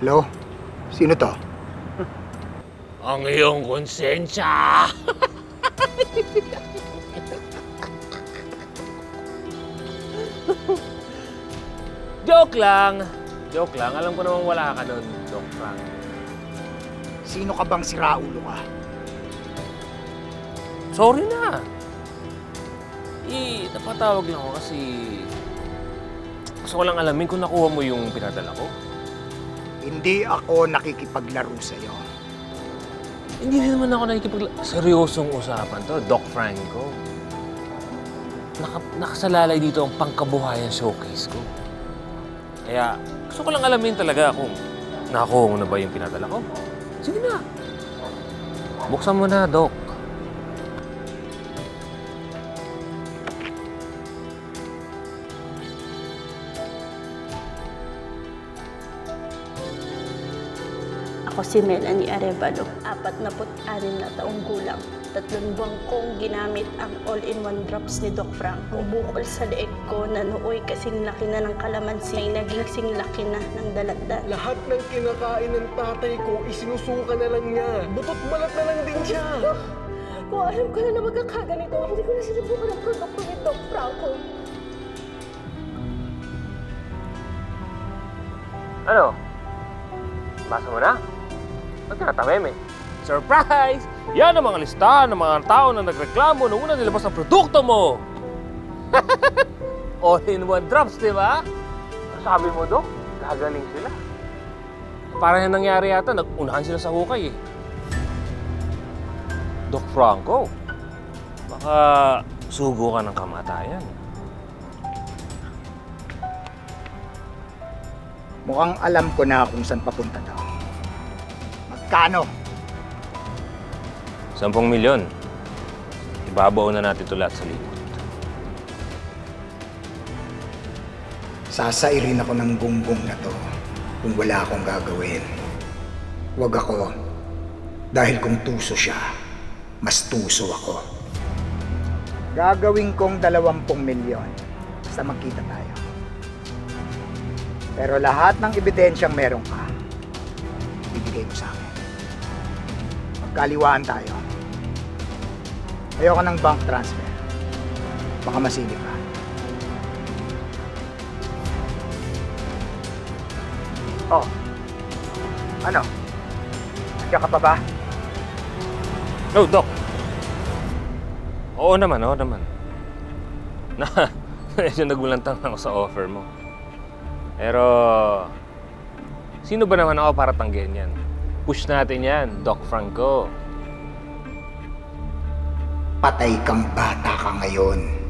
Hello? Sino to? Ang iyong konsensya! Joke lang! Joke lang. Alam ko namang wala ka doon, Doc Frank. Sino ka bang si Raulo ka? Sorry na. Napatawag lang ako kasi gusto ko lang alamin kung nakuha mo yung pinadala ko. Hindi ako nakikipaglaro sa'yo. Hindi rin naman ako nakikipaglaro. Seryosong usapan to, Doc Franco. Nakasalalay dito ang pangkabuhayan showcase ko. Kaya gusto ko lang alamin talaga kung nakuha mo na ba yung pinadala ko. Sige na. Buksan mo na, Doc. Ako si Melanie Arevalo, 46 na taong gulang. 3 buwan kong ginamit ang all-in-one drops ni Doc Frank. Ang bukol sa leeg ko na nooy kasing laki na ng kalamansi ay naging sing laki na ng daladal. Lahat ng kinakain ng tatay ko, isinusuka na lang niya. Butot balat na lang din siya. Kung alam ko na magkakaganito, hindi ko na sinubukan ang produkto ni Doc Franco. Ano? Basa mo na? Ba't ka natameme? Surprise! Yan ang mga listahan ng mga tao na nagreklamo nung una nilabas ang produkto mo! All-in-one drops, di ba? Sabi mo, Dok, gagaling sila. Parang yung nangyari yata, nag-unahan sila sa hukay eh. Doc Franco, baka sugo ka ng kamatayan. Mukhang alam ko na kung saan papunta daw. Magkano? 10 milyon. Ibabaw na natin ito lahat sa limot. Sasairin ako ng gunggong na to kung wala akong gagawin. Huwag ako. Dahil kung tuso siya, mas tuso ako. Gagawin kong 20 milyon basta magkita tayo. Pero lahat ng ebidensyang meron ka, ibigay mo sa akin. Magkaliwaan tayo. Ayoko ng bank transfer. Baka masilip ka. Oh. Ano? Nandiyan ka pa ba? No, Doc. Oo naman, oo naman. Medyo nagulantang ako sa offer mo. Pero, sino ba naman ako para tanggihan yan? Push natin yan, Doc Franco. Patay kang bata ka ngayon.